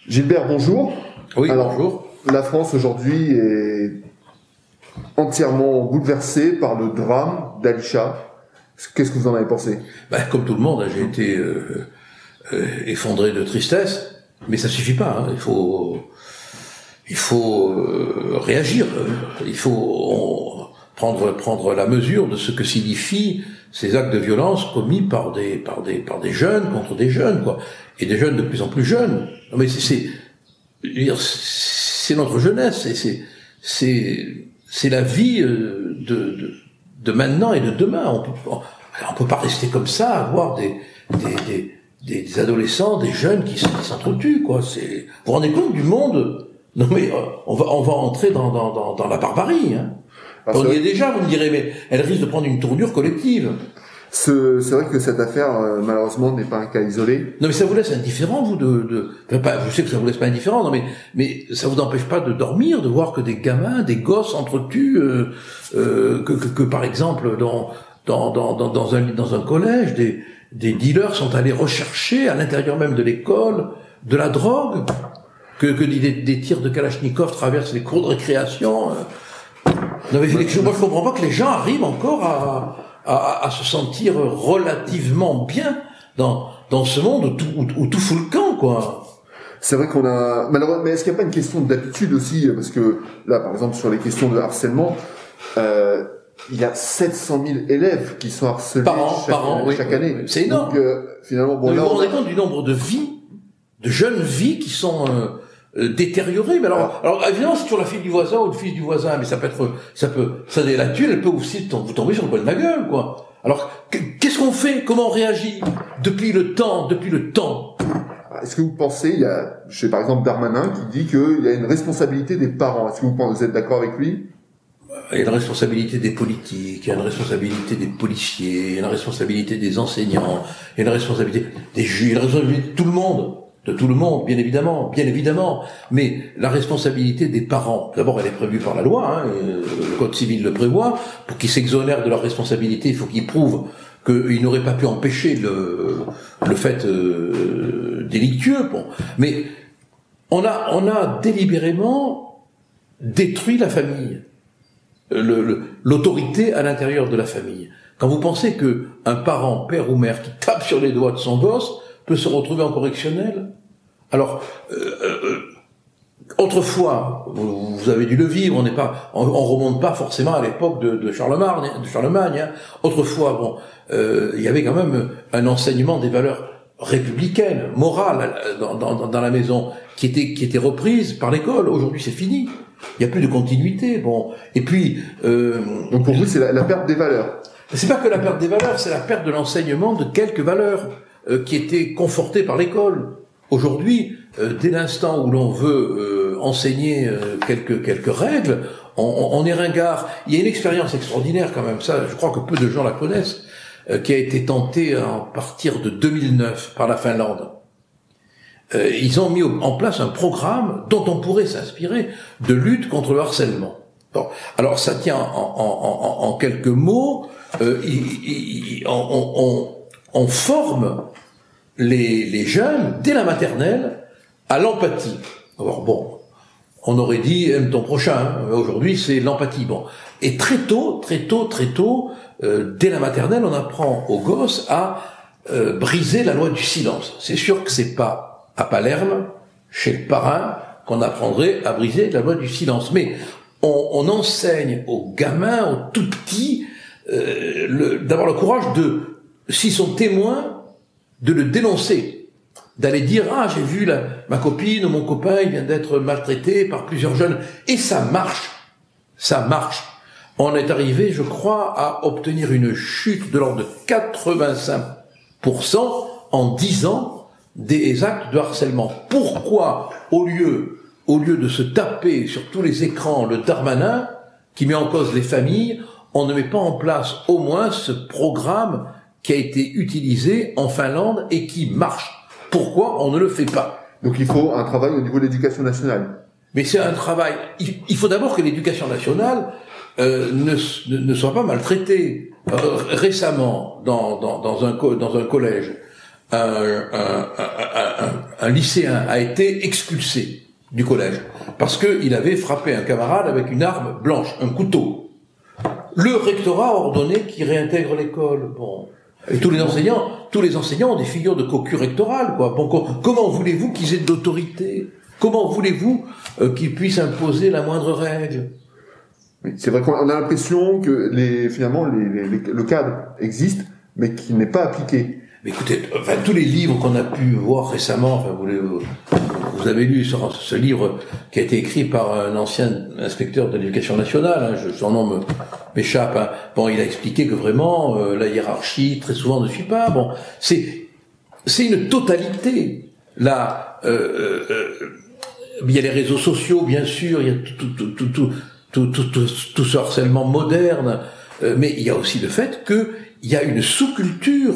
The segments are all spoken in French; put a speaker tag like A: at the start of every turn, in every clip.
A: Gilbert, bonjour.
B: Oui,
A: alors,
B: bonjour.
A: La France aujourd'hui est entièrement bouleversée par le drame d'Alisha. Qu'est-ce que vous en avez pensé?
B: Comme tout le monde, j'ai été effondré de tristesse, mais ça suffit pas. Il faut réagir. Il faut prendre la mesure de ce que signifient ces actes de violence commis par des jeunes contre des jeunes, quoi, et des jeunes de plus en plus jeunes. Non, mais c'est notre jeunesse, c'est la vie de maintenant et de demain. On peut pas rester comme ça, avoir des adolescents, des jeunes qui s'entretuent, quoi. Vous vous rendez compte du monde? Non mais on va entrer dans la barbarie, hein. On y est déjà, vous me direz, mais elle risque de prendre une tournure collective.
A: C'est vrai que cette affaire, malheureusement, n'est pas un cas isolé.
B: Non mais ça vous laisse indifférent, vous, je sais que ça vous laisse pas indifférent, non mais ça vous empêche pas de dormir, de voir que des gamins, des gosses s'entretuent, que par exemple dans un collège, des dealers sont allés rechercher à l'intérieur même de l'école de la drogue, que des tirs de Kalachnikov traversent les cours de récréation. Non mais moi je comprends pas que les gens arrivent encore à se sentir relativement bien dans ce monde où tout fout le camp, quoi.
A: C'est vrai qu'on a malheureusement, mais est-ce qu'il n'y a pas une question d'habitude aussi, parce que là par exemple sur les questions de harcèlement, il y a 700 000 élèves qui sont harcelés chaque année.
B: C'est énorme.
A: Donc finalement
B: vous vous rendez compte du nombre de jeunes vies qui sont détériorées. Mais alors évidemment c'est toujours la fille du voisin ou le fils du voisin, mais la tuile, elle peut aussi vous tomber sur le coin de la gueule, quoi. Alors qu'est-ce qu'on fait? Comment on réagit depuis le temps?
A: Est-ce que vous pensez, il y a, par exemple Darmanin qui dit qu'il y a une responsabilité des parents. Est-ce que vous êtes d'accord avec lui?
B: Il y a une responsabilité des politiques, il y a une responsabilité des policiers, il y a une responsabilité des enseignants, il y a une responsabilité des juges, il y a une responsabilité de tout le monde, bien évidemment. Mais la responsabilité des parents, d'abord, elle est prévue par la loi, hein, le Code civil le prévoit. Pour qu'ils s'exonèrent de leur responsabilité, il faut qu'ils prouvent qu'ils n'auraient pas pu empêcher le fait délictueux. Bon, mais on a délibérément détruit la famille. L'autorité à l'intérieur de la famille. Quand vous pensez que un parent, père ou mère, qui tape sur les doigts de son gosse peut se retrouver en correctionnel. Alors, autrefois, vous avez dû le vivre, on remonte pas forcément à l'époque de Charlemagne. Hein. Autrefois, il y avait quand même un enseignement des valeurs républicaines, morales dans la maison, qui était reprise par l'école. Aujourd'hui, c'est fini. Il n'y a plus de continuité. Bon, et puis
A: donc pour vous, c'est la perte des valeurs.
B: C'est pas que la perte des valeurs, c'est la perte de l'enseignement de quelques valeurs qui étaient confortées par l'école. Aujourd'hui, dès l'instant où l'on veut enseigner quelques règles, on est ringard. Il y a une expérience extraordinaire quand même, ça, je crois que peu de gens la connaissent, qui a été tentée à partir de 2009 par la Finlande. Ils ont mis en place un programme dont on pourrait s'inspirer de lutte contre le harcèlement. Bon, alors ça tient en quelques mots. On forme les jeunes dès la maternelle à l'empathie. Alors bon, on aurait dit aime ton prochain. Hein. Aujourd'hui, c'est l'empathie. Bon, et très tôt, dès la maternelle, on apprend aux gosses à briser la loi du silence. C'est sûr que c'est pas à Palerme, chez le parrain, qu'on apprendrait à briser la loi du silence. Mais on enseigne aux gamins, aux tout petits, d'avoir le courage s'ils sont témoins, de le dénoncer. D'aller dire, j'ai vu ma copine ou mon copain, il vient d'être maltraité par plusieurs jeunes. Et ça marche. On est arrivé, je crois, à obtenir une chute de l'ordre de 85% en 10 ans, des actes de harcèlement. Pourquoi, au lieu de se taper sur tous les écrans le Darmanin, qui met en cause les familles, on ne met pas en place au moins ce programme qui a été utilisé en Finlande et qui marche? Pourquoi on ne le fait pas?
A: Donc il faut un travail au niveau de l'éducation nationale.
B: Mais c'est un travail... Il faut d'abord que l'éducation nationale ne soit pas maltraitée. Récemment, dans un collège, un lycéen a été expulsé du collège parce qu'il avait frappé un camarade avec une arme blanche, un couteau. Le rectorat a ordonné qu'il réintègre l'école. Bon. Et tous les enseignants ont des figures de cocu rectorales, quoi. Bon, comment voulez-vous qu'ils aient de l'autorité? Comment voulez-vous qu'ils puissent imposer la moindre règle?
A: Oui, c'est vrai qu'on a l'impression que finalement le cadre existe, mais qu'il n'est pas appliqué.
B: Mais écoutez, enfin, tous les livres qu'on a pu voir récemment, enfin, vous avez lu ce livre qui a été écrit par un ancien inspecteur de l'éducation nationale, hein, son nom m'échappe. Hein. Bon, il a expliqué que vraiment la hiérarchie très souvent ne suit pas. Bon, c'est une totalité. Là, il y a les réseaux sociaux, bien sûr, il y a tout ce harcèlement moderne, mais il y a aussi le fait qu'il y a une sous-culture.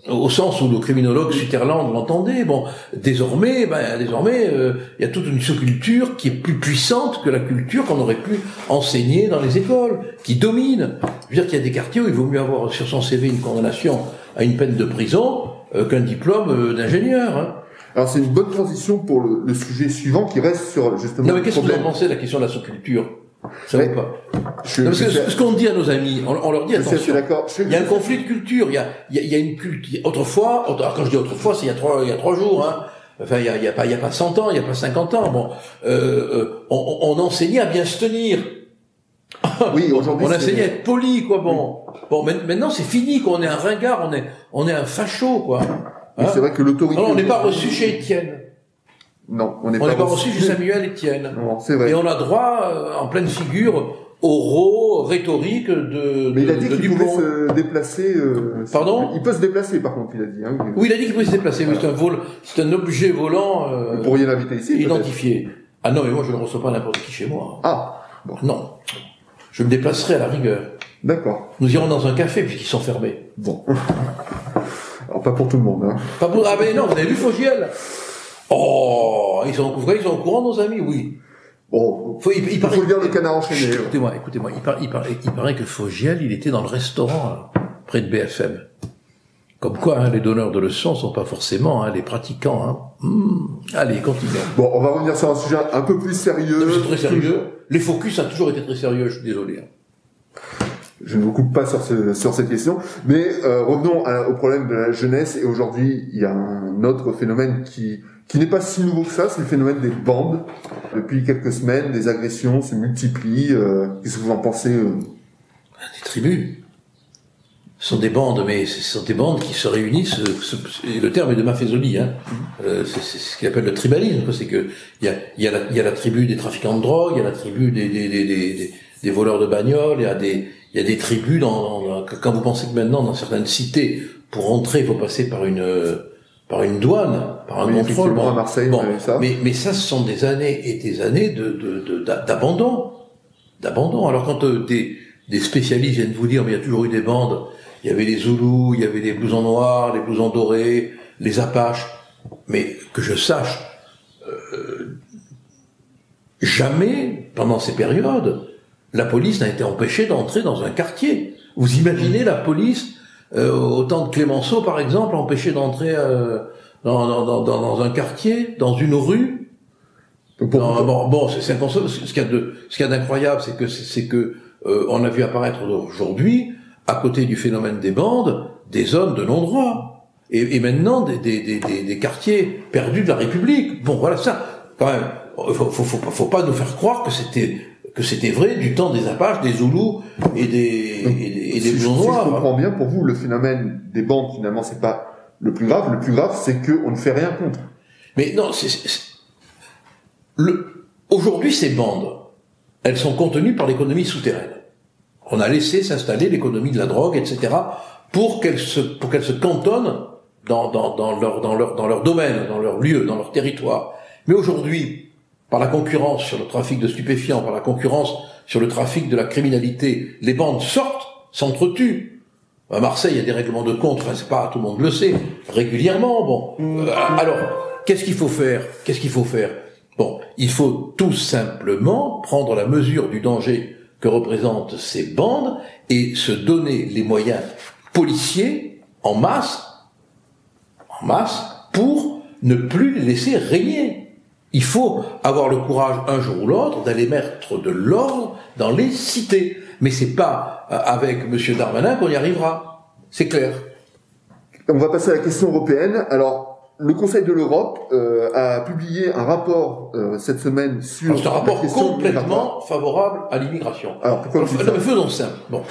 B: Au sens où le criminologue Sutherland l'entendait, bon, désormais, il y a toute une sous-culture qui est plus puissante que la culture qu'on aurait pu enseigner dans les écoles, qui domine. Je veux dire qu'il y a des quartiers où il vaut mieux avoir sur son CV une condamnation à une peine de prison qu'un diplôme d'ingénieur. Hein.
A: Alors c'est une bonne transition pour le sujet suivant qui reste sur justement.
B: Non mais qu'est-ce que vous en pensez de la question de la sous-culture? Ça va pas. Ce qu'on dit à nos amis, on leur dit attention. Il y a un conflit de culture. Il y a une culture. Autrefois, quand je dis autrefois, c'est il y a 3 jours. Hein. Enfin, il y a pas 100 ans, il y a pas 50 ans. Bon, on enseignait à bien se tenir.
A: Oui, aujourd'hui.
B: On enseignait à être poli, quoi. Bon, maintenant c'est fini. Qu'on est un ringard, on est un facho, quoi.
A: Hein, c'est vrai que l'autorité.
B: Non, on n'est pas reçu chez Étienne.
A: Non, on n'est
B: pas reçu chez Samuel Etienne.
A: Non, c'est vrai.
B: Et on a droit, en pleine figure, oraux, rhétorique
A: Mais il a dit qu'il pouvait se déplacer.
B: Pardon?
A: Il peut se déplacer, par contre, il a dit. Hein,
B: oui, il a dit qu'il pouvait se déplacer. Voilà. C'est un objet volant.
A: Vous pourriez l'inviter ici.
B: Identifié. Ah non, mais moi je ne reçois pas n'importe qui chez moi.
A: Ah. Bon.
B: Non. Je me déplacerai à la rigueur.
A: D'accord.
B: Nous irons dans un café puisqu'ils sont fermés.
A: Bon. Alors pas pour tout le monde. Hein.
B: Pas pour. Ah mais non, vous avez vu Fogiel? Oh, ils sont au courant, nos amis, oui.
A: Bon, il faut lire le Canard enchaîné.
B: Écoutez-moi, il paraît que Fogiel, il était dans le restaurant, là, près de BFM. Comme quoi, hein, les donneurs de leçons sont pas forcément les pratiquants. Hein. Allez, continuez.
A: Bon, on va revenir sur un sujet un peu plus sérieux.
B: C'est très sérieux. Les focus a toujours été très sérieux, je suis désolé. Hein.
A: Je ne vous coupe pas sur cette question, mais revenons au problème de la jeunesse. Et aujourd'hui, il y a un autre phénomène qui n'est pas si nouveau que ça, c'est le phénomène des bandes. Depuis quelques semaines, des agressions se multiplient. Qu'est-ce que vous en pensez
B: Des tribus. Ce sont des bandes, mais ce sont des bandes qui se réunissent. Le terme est de Maffezoli. Hein. C'est ce qu'il appelle le tribalisme. C'est que il y a la tribu des trafiquants de drogue, il y a la tribu des voleurs de bagnoles, il y a des tribus quand vous pensez que maintenant dans certaines cités, pour entrer, il faut passer par une douane, par un contrôle.
A: Bon, à Marseille,
B: mais ça, ce sont des années et des années d'abandon. Alors quand des spécialistes viennent vous dire, mais il y a toujours eu des bandes, il y avait les Zoulous, il y avait les blousons noirs, les blousons dorés, les Apaches, mais que je sache, jamais, pendant ces périodes, la police n'a été empêchée d'entrer dans un quartier. Vous imaginez la police, au temps de Clémenceau, par exemple, empêchée d'entrer dans un quartier, dans une rue. C'est inconcevable. Ce qu'il y a d'incroyable, c'est que on a vu apparaître aujourd'hui, à côté du phénomène des bandes, des zones de non-droit. Et maintenant, des quartiers perdus de la République. Bon, voilà ça. Quand même, faut pas nous faire croire que c'était vrai du temps des Apaches, des Zoulous et des blousons noirs.
A: Si je comprends bien, pour vous, le phénomène des bandes, finalement, c'est pas le plus grave. Le plus grave, c'est qu'on ne fait rien contre.
B: Mais non, aujourd'hui, ces bandes, elles sont contenues par l'économie souterraine. On a laissé s'installer l'économie de la drogue, etc., pour qu'elles se cantonnent dans leur domaine, dans leur lieu, dans leur territoire. Mais aujourd'hui, par la concurrence sur le trafic de stupéfiants, par la concurrence sur le trafic de la criminalité, les bandes sortent, s'entretuent. À Marseille, il y a des règlements de compte, enfin, c'est pas, tout le monde le sait, régulièrement, bon. Alors, qu'est-ce qu'il faut faire? Bon, il faut tout simplement prendre la mesure du danger que représentent ces bandes et se donner les moyens policiers en masse en masse pour ne plus les laisser régner. Il faut avoir le courage un jour ou l'autre d'aller mettre de l'ordre dans les cités. Mais c'est pas avec M. Darmanin qu'on y arrivera. C'est clair.
A: On va passer à la question européenne. Alors, le Conseil de l'Europe a publié un rapport cette semaine sur...
B: C'est un rapport complètement favorable à l'immigration.
A: Alors, pourquoi
B: faisons simple. Bon.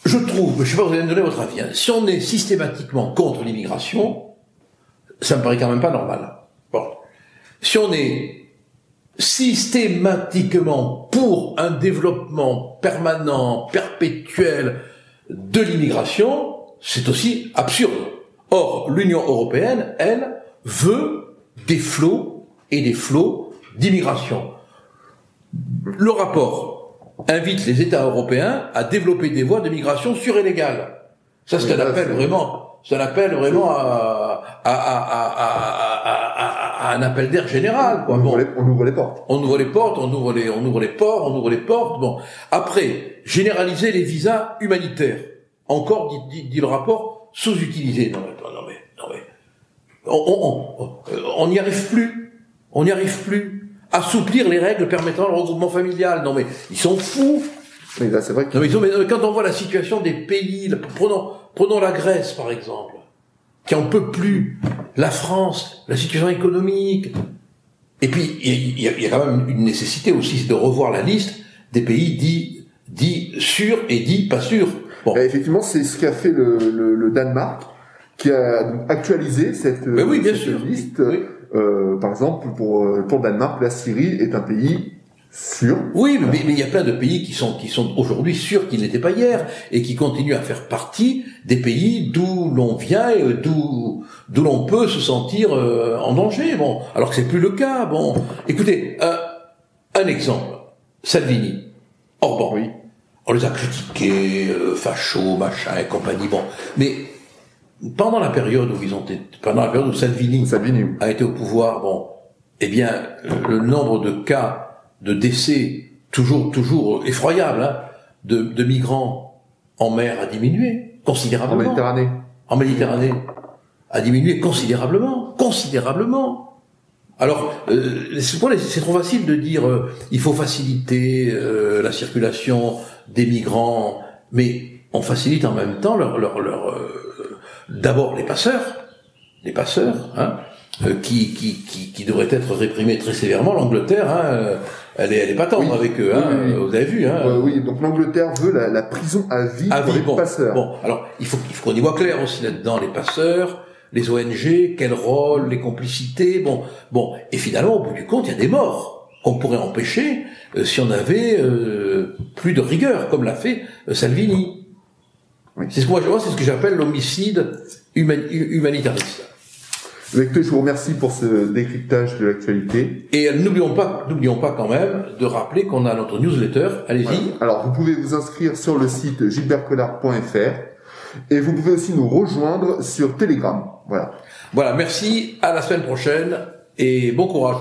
B: Je trouve, je ne sais pas, vous allez me donner votre avis, hein, si on est systématiquement contre l'immigration, ça me paraît quand même pas normal. Bon. Si on est systématiquement pour un développement permanent, perpétuel de l'immigration, c'est aussi absurde. Or, l'Union européenne, elle, veut des flots et des flots d'immigration. Le rapport invite les États européens à développer des voies de migration sûres et légales. Ça, c'est un appel vraiment à un appel d'air général, quoi.
A: On ouvre les portes.
B: On ouvre les portes, on ouvre les portes. Bon. Après, généraliser les visas humanitaires. Encore, dit le rapport, sous-utilisés. Non mais. On n'y arrive plus. On n'y arrive plus. Assouplir les règles permettant le regroupement familial. Non mais, ils sont fous.
A: Mais là, c'est vrai que...
B: Non mais quand on voit la situation des pays, prenons la Grèce, par exemple, qui en peut plus, la France, la situation économique. Et puis, il y a quand même une nécessité aussi de revoir la liste des pays dits sûrs et dits pas sûrs. Bon.
A: Effectivement, c'est ce qu'a fait le Danemark, qui a donc actualisé cette liste.
B: Oui.
A: Par exemple, pour le Danemark, la Syrie est un pays sûr.
B: Oui, mais il y a plein de pays qui sont aujourd'hui sûrs qu'ils n'étaient pas hier et qui continuent à faire partie des pays d'où l'on vient et d'où l'on peut se sentir en danger. Bon, alors que c'est plus le cas. Bon, écoutez, un exemple, Salvini, Orban.
A: Oui.
B: On les a critiqués, fachos, machin et compagnie. Bon, mais pendant la période où Salvini a été au pouvoir, bon, eh bien, le nombre de cas de décès toujours effroyable, hein, de migrants en mer a diminué considérablement. En Méditerranée a diminué considérablement. Alors, c'est trop facile de dire il faut faciliter la circulation des migrants, mais on facilite en même temps d'abord les passeurs, hein, qui devraient être réprimés très sévèrement. L'Angleterre, hein, elle est pas tendre avec eux, hein, oui. Vous avez vu, hein.
A: Oui, donc l'Angleterre veut la prison à vie pour les passeurs.
B: Bon, alors il faut qu'on y voit clair aussi là-dedans, les passeurs, les ONG, quel rôle, les complicités, bon, et finalement au bout du compte, il y a des morts qu'on pourrait empêcher si on avait plus de rigueur, comme l'a fait Salvini. Oui. C'est ce que j'appelle l'homicide humanitariste.
A: Écoutez, je vous remercie pour ce décryptage de l'actualité.
B: Et n'oublions pas quand même de rappeler qu'on a notre newsletter. Allez-y.
A: Voilà. Alors, vous pouvez vous inscrire sur le site gilbertcollard.fr et vous pouvez aussi nous rejoindre sur Telegram. Voilà.
B: Voilà, merci. À la semaine prochaine et bon courage.